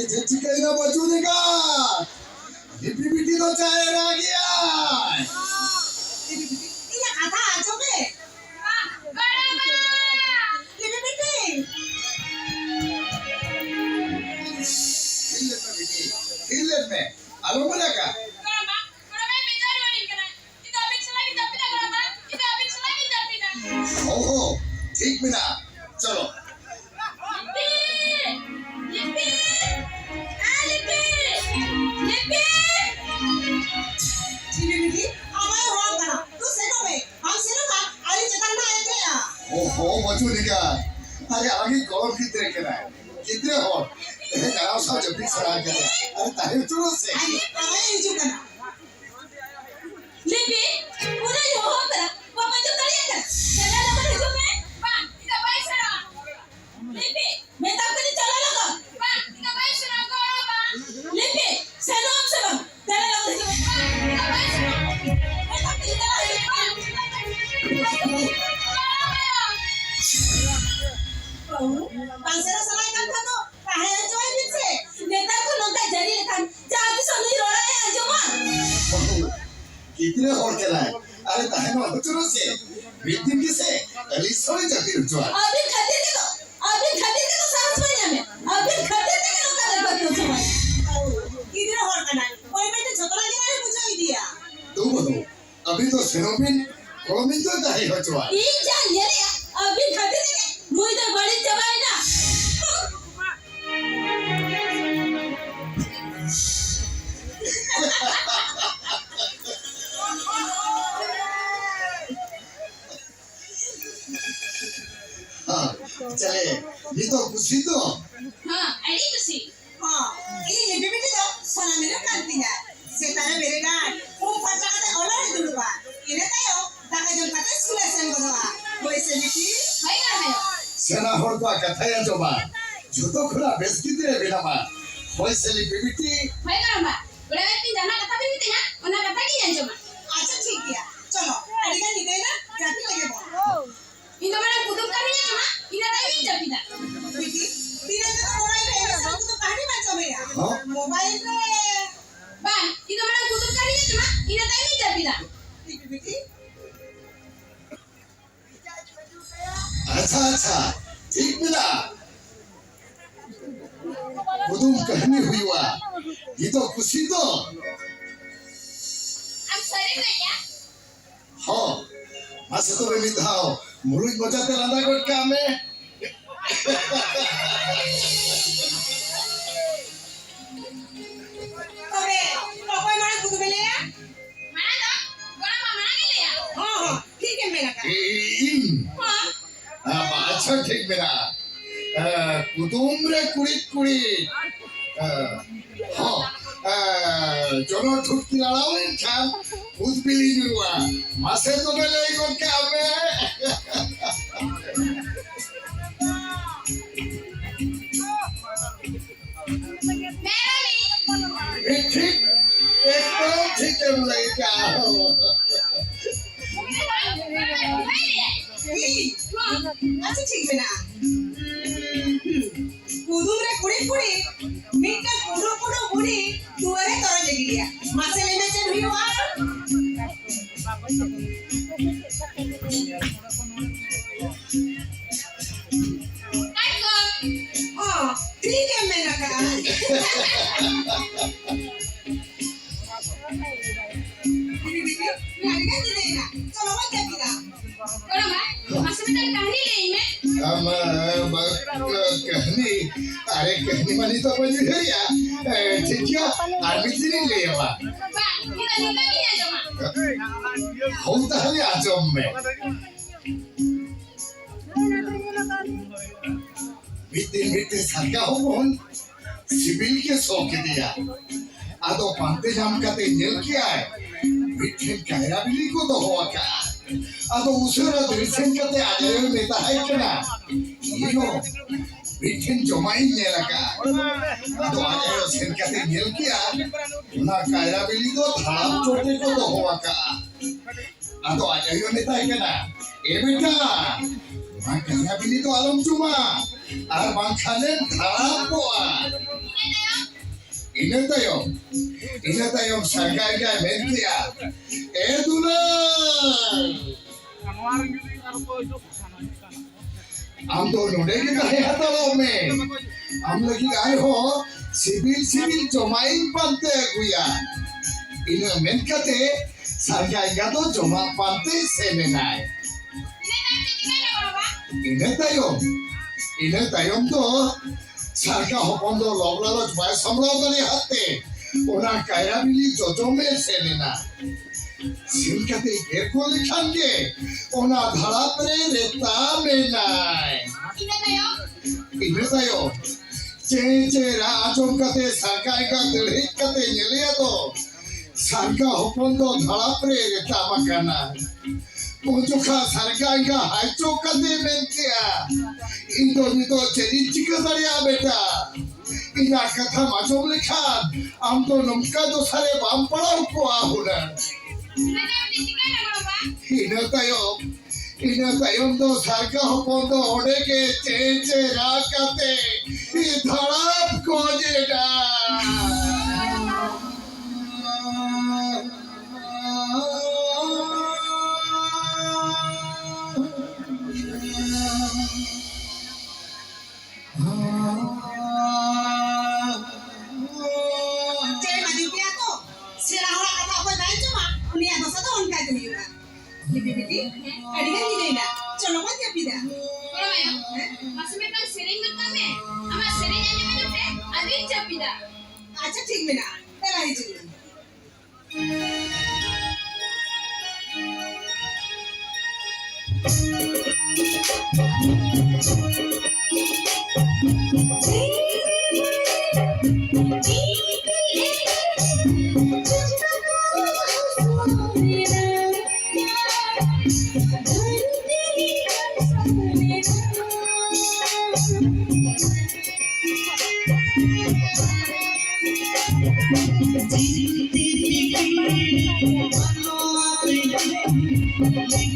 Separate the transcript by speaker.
Speaker 1: Jessica baju deka. Dipipiti to cair lagi ya.
Speaker 2: Ini kata aja be. Dipipiti.
Speaker 1: Hilir me. Alo mana ka? Oh, ठीक में ना. चलो. Oh, baju ni क्या? अरे आगे कौन कितने के ना? कितने हो? कराओ सब जब भी सराह करे. अरे ताहे चलो से.
Speaker 2: Lipi, udah yo hotra, papa jo kalian. Jalan apa hidup me? Bang, kita baik sana. Lipi, मैं तब कहीं चला लगा. Bang, kita baik sana को bang. Lipi, सेनो हम सब. चला लगा हिdup. Bang, kita baik sana. मैं तब कहीं चला बang. Pansera salai kan था तो काहे जोई बिचे. नेता को नंगा जरी लेkan. जाबी सोनी रोड़ा है अजमा.
Speaker 1: कितने और के लाए? अरे ताहे ना बच्चों से. बीतिन किसे? अली सोने जाती रुचुआ.
Speaker 2: अभी खाते थे तो सांस बने में. अभी खाते थे कि लोग का दर्द होता है. किधर और का ना? कोई में तो झगड़ा के ना मुझे ही दिया.
Speaker 1: तू बोलो. अभी तो सिनोपिन कोमिन तो ताहे बच्चों.
Speaker 2: ये क्या ये रे? अभी खाते थे कि मुझे तो बड़ी जवाई ना.
Speaker 1: हाँ, चले. ये तो कुछ ही तो.
Speaker 2: हाँ, ऐडी कुसी. हाँ, ये भी तो सोना मेरे कांती है. सेतारे मेरे गान. वो फटा का तो ओला है दुलवा. इन्हें तो यो दागा जो काटे सुले सेन को दवा. वो इसे लिखी. भाई कर रहे हो.
Speaker 1: सेना होड़ का कथा या जो बात. जो तो खुला बेस कितने बिना बात. होय सेलिब्रिटी.
Speaker 2: भाई कर रहा. बड़े व्यक्ति जाना कथा भी नहीं ना. उन्हें कथा की जान जो बात. अच्छा ठीक है. चलो, अड़िगा निकले ना. जाती लगे बोल. इनको मैंने कुतुब करनी है ना. इन्हें तो ही जब पिता. बिकी, बिना तो मोबाइल है. सब तो कहानी बच्चों में यार. मोबाइल में. बाय, इनको मैंने कुतुब करनी है ना. इन्हें तो ही जब पिता. बिकी.
Speaker 1: अच्छा. ठीक मिला. कुतुब कहनी हुई हुआ. ये तो कुछ ही तो.
Speaker 2: I'm sorry भैया.
Speaker 1: हाँ. masih tu beli tahu. Mulut baca teranda kot kami.
Speaker 2: अरे, कोई मारा कुतुब ले या? मारा तो, बड़ा मामा ने ले या. हाँ, ठीक है मेरा का. हाँ.
Speaker 1: अच्छा ठीक मिला. कुतुब रे कुड़ी. हाँ. जोनो ठुटकी लड़ाओ इंसान. खुद भी नहीं हुआ. masih tu beli kot kami. ठीक एकदम ठीक है mulai kau.
Speaker 2: अच्छा ठीक है ना. कुदुम रे कुड़ी मीठा कुड़ो बुड़ी दुआरे तोड़ लगी गया. मसाले में चल हुई हुआ. हाँ, ठीक है मेरा का. बिबी अड़िगा दिदेगा चलो मत जपिदा बोलो मां मासुमिता कहानी ले में
Speaker 1: कहनी अरे कहनी मानी तो बनी है या ठीक है आर्मी नहीं ले बा
Speaker 2: kita juga ni aja mak
Speaker 1: होता है आजम में बीते सरका हो कौन सिविल के शौक दिया आदो पांते जाम काते नेल किया है बिठे कहरा बिली को तो हुआ का आदो उसरा दृश्यन काते आजे नेता है क्या यो बिठे जमाई ने लगा आदो आजे सेन काते नेल किया ना कहरा बिली तो थाप चोटे को तो हुआ का आदो आजे यो नेता है क्या ए बेटा मां कहरा बिली तो आलम चुमा আর মাখানে ধারা পোয়া ইনেতায়ম সরকার গায় মেনকিয়া এ দুলা हम तो नोडे के कहे हतालो में हम लगी आए हो सिविल जमाइन पाते गुया इने मेनकते सरकार गा तो जमा पाते सेमेनाय इनेतायम तो सरकार हपंदो लबलालो बाय समलाव गने हाते ओना कायरा बिली जोजोमे सेनेना सिलकते एरको लिखांगे ओना धड़ा परे रेता में नाय इनेतायम चे राजों कते सरकार का दिलहित कते नेलिया तो सरकार हपंदो धड़ा परे रेता मकाना Pujuka sarganga hacho kade mentia Indonito jadi jika saya beta ina kata macam lekhan am to numka to sare bam padau ko ahuna ina tayom to sarga hopon to ode ke che rakate I dharap ko jeda
Speaker 2: अड़िगा दिदेगा चलो मत जपिदा बोलो मायो मासुमिता सेरिंग करने हमारा सेरिंग आने में पे अदिन जपिदा अच्छा ठीक मेरा तेरा ही चलिए
Speaker 3: Thank you.